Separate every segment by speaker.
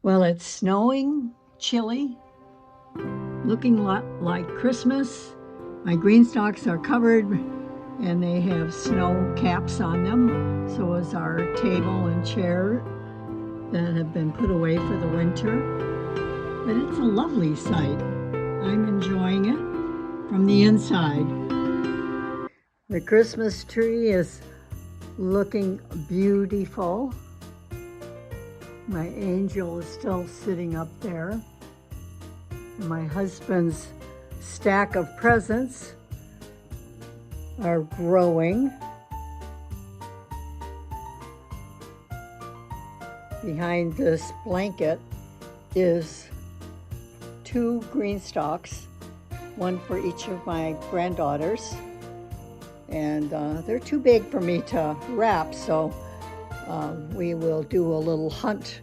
Speaker 1: Well, it's snowing, chilly, looking like Christmas. My green stalks are covered and they have snow caps on them. So is our table and chair that have been put away for the winter. But it's a lovely sight. I'm enjoying it from the inside. The Christmas tree is looking beautiful. My angel is still sitting up there. My husband's stack of presents are growing. Behind this blanket is 2 green stalks, one for each of my granddaughters. And they're too big for me to wrap, so we will do a little hunt.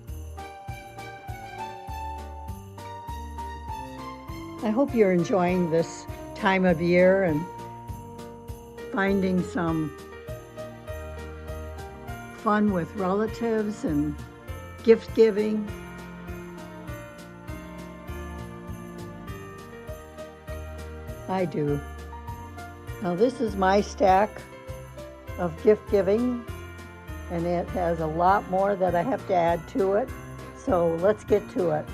Speaker 1: I hope you're enjoying this time of year and finding some fun with relatives and gift giving. I do. Now this is my stack of gift giving, and it has a lot more that I have to add to it. So let's get to it.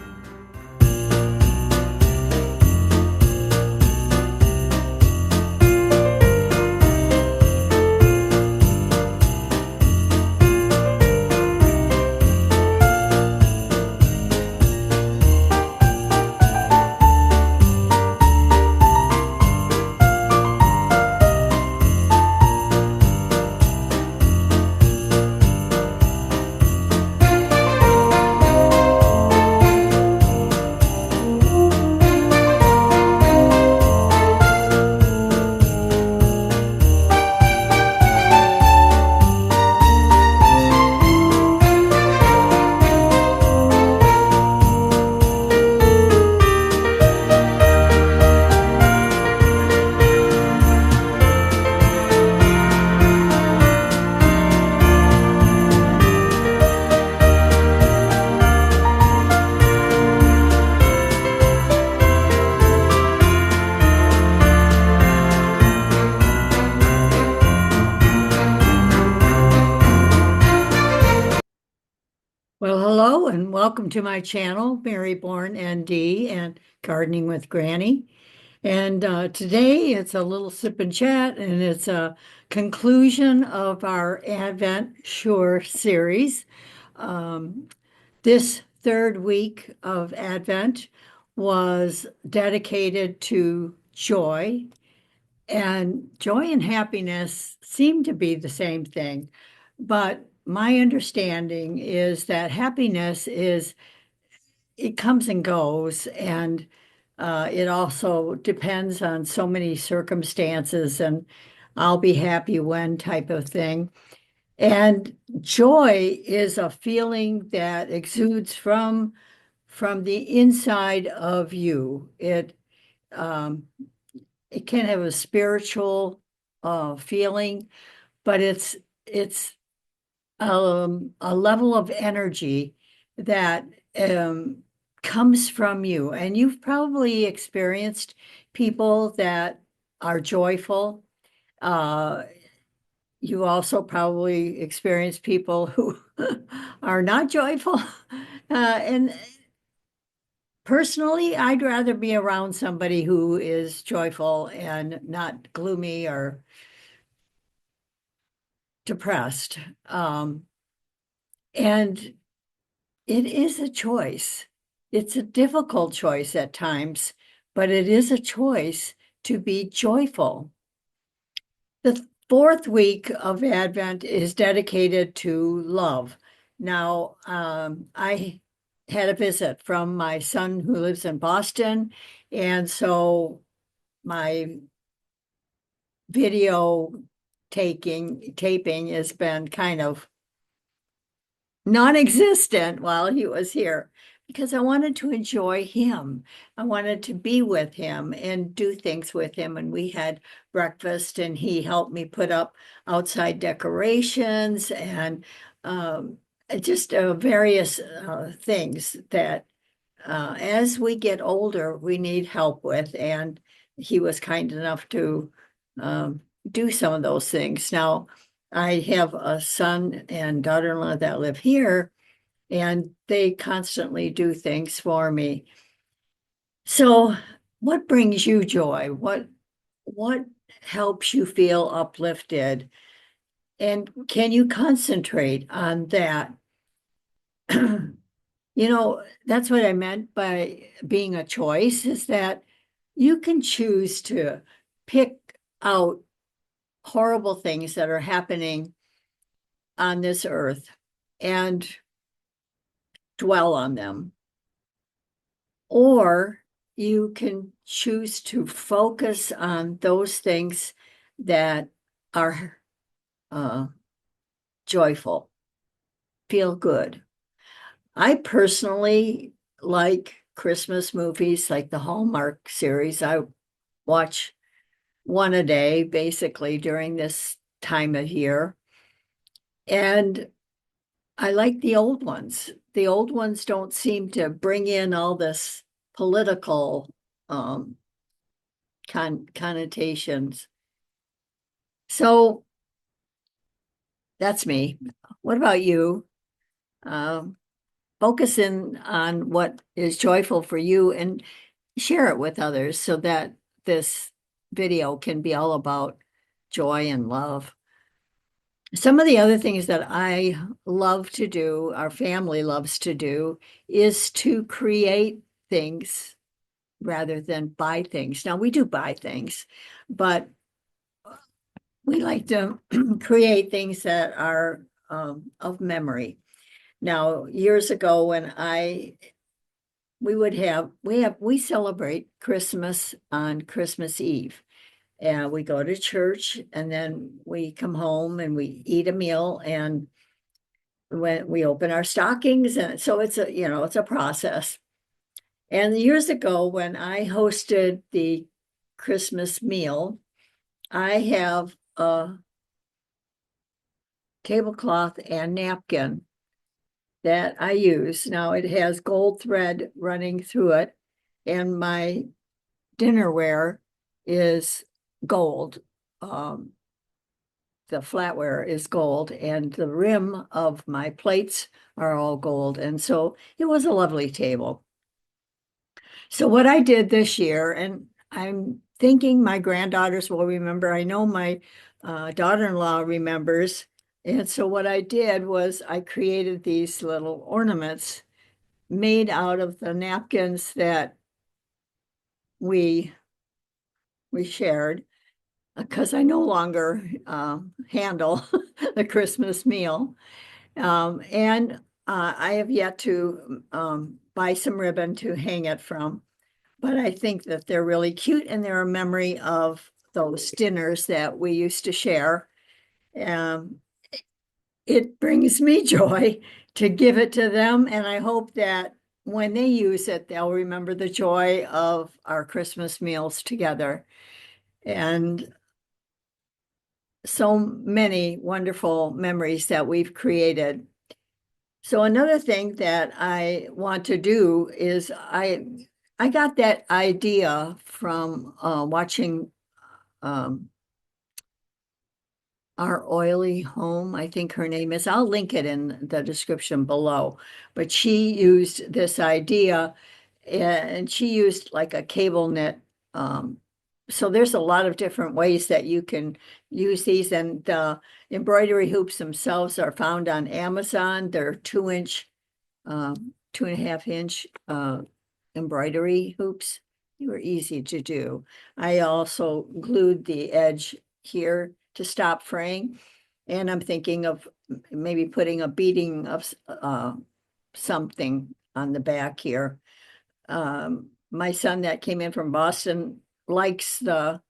Speaker 1: Well, hello and welcome to my channel, Mary Bourne ND and Gardening with Granny. And today it's a little sip and chat, and it's a conclusion of our Advent Sure series. This third week of Advent was dedicated to joy, and joy and happiness seem to be the same thing. But my understanding is that happiness it comes and goes, and it also depends on so many circumstances and I'll be happy when type of thing. And joy is a feeling that exudes from the inside of you. It can have a spiritual feeling, but it's a level of energy that comes from you. And you've probably experienced people that are joyful. You also probably experience people who are not joyful. And personally, I'd rather be around somebody who is joyful and not gloomy or depressed. And it is a choice. It's a difficult choice at times, but it is a choice to be joyful. The fourth week of Advent is dedicated to love. Now, I had a visit from my son who lives in Boston, and so my video taping has been kind of non-existent while he was here because I wanted to enjoy him. I wanted to be with him and do things with him. And we had breakfast and he helped me put up outside decorations. And just various things that as we get older, we need help with. And he was kind enough to do some of those things. Now, I have a son and daughter-in-law that live here, and they constantly do things for me. So, what brings you joy? What helps you feel uplifted? And can you concentrate on that? That's what I meant by being a choice, is that you can choose to pick out horrible things that are happening on this earth and dwell on them. Or you can choose to focus on those things that are joyful, feel good. I personally like Christmas movies like the Hallmark series. I watch one a day basically during this time of year. And I like the old ones. The old ones don't seem to bring in all this political connotations. So that's me. What about you? Um, Focus in on what is joyful for you and share it with others so that this video can be all about joy and love. Some of the other things that I love to do, our family loves to do, is to create things rather than buy things. Now, we do buy things, but we like to create things that are of memory. Now, years ago when we celebrate Christmas on Christmas Eve. And we go to church and then we come home and we eat a meal, and when we open our stockings, and so it's a process. And years ago when I hosted the Christmas meal, I have a tablecloth and napkin that I use. Now it has gold thread running through it, and my dinnerware is gold. The flatware is gold, and the rim of my plates are all gold. And so it was a lovely table. So what I did this year, and I'm thinking my granddaughters will remember, I know my daughter-in-law remembers. And so what I did was I created these little ornaments made out of the napkins that we shared, because I no longer handle the Christmas meal. And I have yet to buy some ribbon to hang it from. But I think that they're really cute, and they're a memory of those dinners that we used to share. It brings me joy to give it to them, and I hope that when they use it, they'll remember the joy of our Christmas meals together. And so many wonderful memories that we've created. So another thing that I want to do is I got that idea from watching Our Oily Home, I think her name is. I'll link it in the description below. But she used this idea, and she used like a cable knit. So there's a lot of different ways that you can use these, and the embroidery hoops themselves are found on Amazon. They're 2-inch, 2.5-inch embroidery hoops. They were easy to do. I also glued the edge here to stop fraying. And I'm thinking of maybe putting a beading of something on the back here. My son that came in from Boston likes the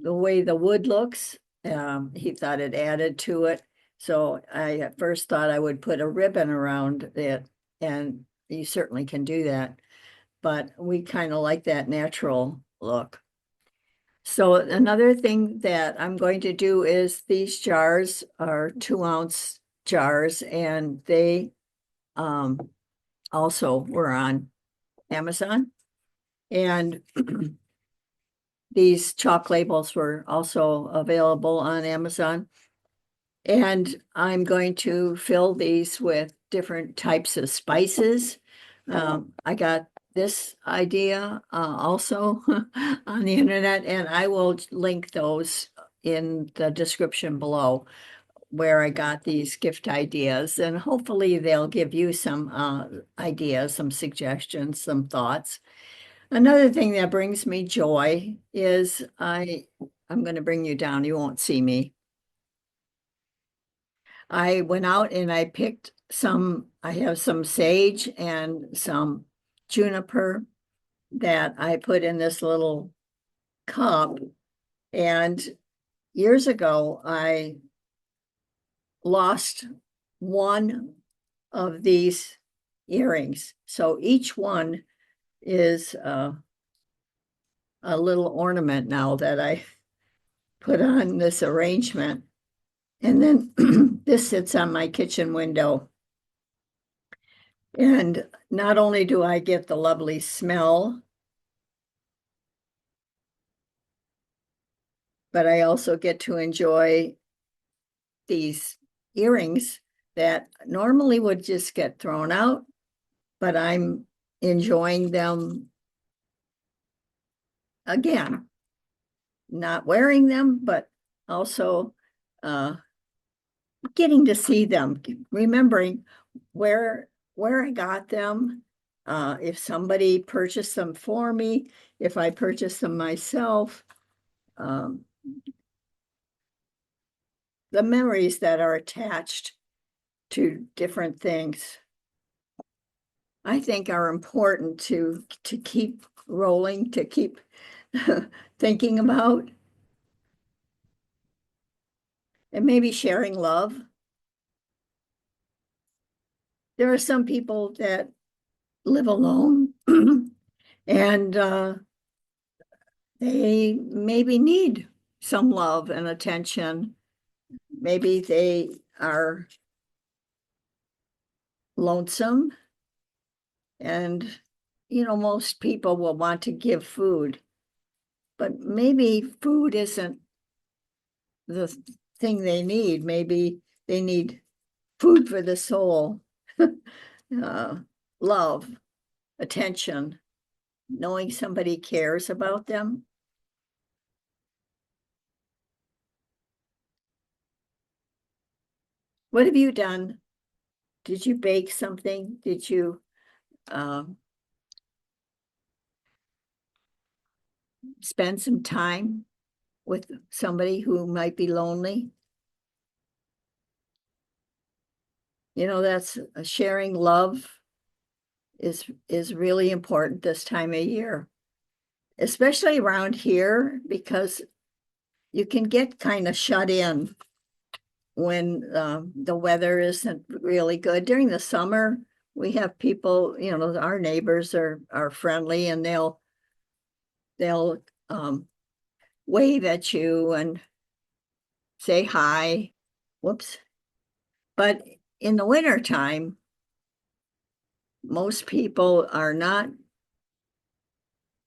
Speaker 1: way the wood looks. He thought it added to it. So I at first thought I would put a ribbon around it, and you certainly can do that. But we kind of like that natural look. So another thing that I'm going to do is these jars are 2-ounce jars, and they also were on Amazon. And these chalk labels were also available on Amazon. And I'm going to fill these with different types of spices. I got this idea also on the internet, and I will link those in the description below where I got these gift ideas, and hopefully they'll give you some ideas, some suggestions, some thoughts. Another thing that brings me joy is I'm going to bring you down. You won't see me. I went out and I picked I have some sage and some juniper that I put in this little cup. And years ago, I lost one of these earrings. So each one is a little ornament now that I put on this arrangement. And then this sits on my kitchen window. And not only do I get the lovely smell, but I also get to enjoy these earrings that normally would just get thrown out, but I'm enjoying them again, not wearing them, but also getting to see them, remembering where I got them, if somebody purchased them for me, if I purchased them myself, the memories that are attached to different things, I think are important to keep rolling, to keep thinking about, and maybe sharing love. There are some people that live alone and they maybe need some love and attention. Maybe they are lonesome, and most people will want to give food, but maybe food isn't the thing they need. Maybe they need food for the soul, love, attention, knowing somebody cares about them. What have you done? Did you bake something? Did you spend some time with somebody who might be lonely? That's sharing love is really important this time of year, especially around here, because you can get kind of shut in when the weather isn't really good. During the summer, we have people, our neighbors are friendly, and they'll wave at you and say hi. Whoops. But in the wintertime, most people are not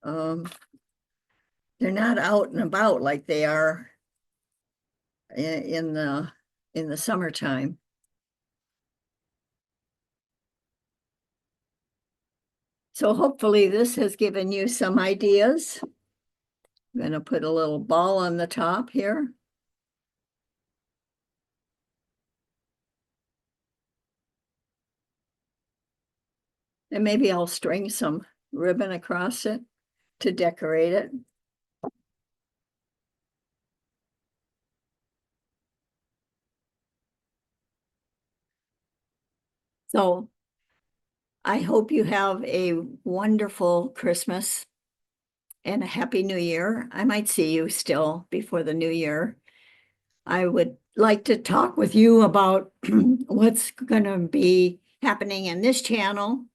Speaker 1: they're not out and about like they are in the summertime. So hopefully this has given you some ideas. I'm going to put a little ball on the top here. And maybe I'll string some ribbon across it to decorate it. So I hope you have a wonderful Christmas and a happy New Year. I might see you still before the new year. I would like to talk with you about what's going to be happening in this channel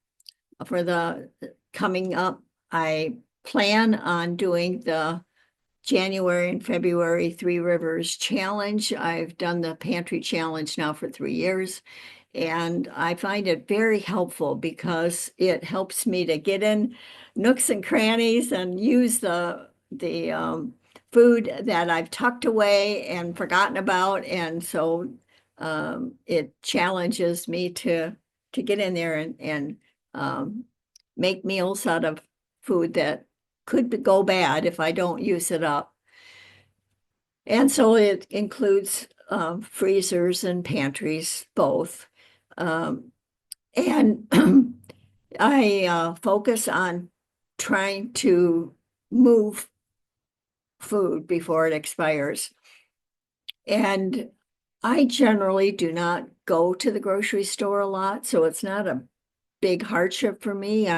Speaker 1: for the coming up. I plan on doing the January and February Three Rivers Challenge. I've done the pantry challenge now for 3 years, and I find it very helpful because it helps me to get in nooks and crannies and use the food that I've tucked away and forgotten about, and so it challenges me to get in there and make meals out of food that could go bad if I don't use it up. And so it includes freezers and pantries, both. And I focus on trying to move food before it expires. And I generally do not go to the grocery store a lot, so it's not a big hardship for me.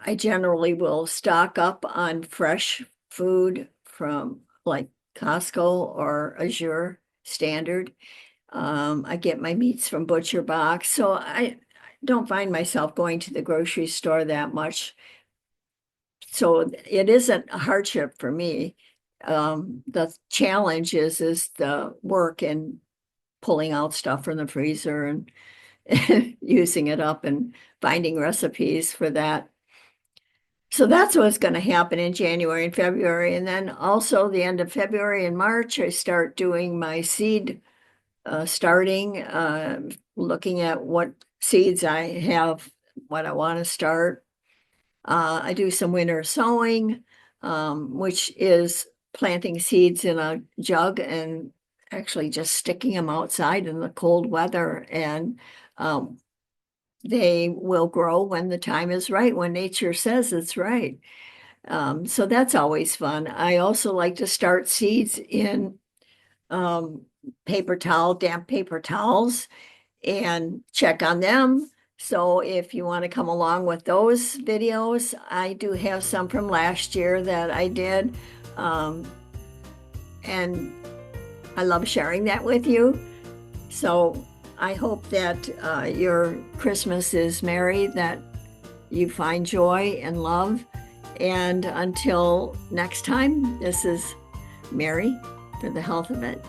Speaker 1: I generally will stock up on fresh food from like Costco or Azure Standard. I get my meats from Butcher Box, so I don't find myself going to the grocery store that much. So it isn't a hardship for me. The challenge is the work and pulling out stuff from the freezer and using it up and finding recipes for that. So that's what's going to happen in January and February. And then also the end of February and March, I start doing my seed starting, looking at what seeds I have, what I want to start. I do some winter sowing, which is planting seeds in a jug and actually just sticking them outside in the cold weather. And they will grow when the time is right, when nature says it's right. So that's always fun. I also like to start seeds in damp paper towels and check on them. So if you want to come along with those videos, I do have some from last year that I did. And I love sharing that with you. So I hope that your Christmas is merry, that you find joy and love. And until next time, this is Mary for The Health of It.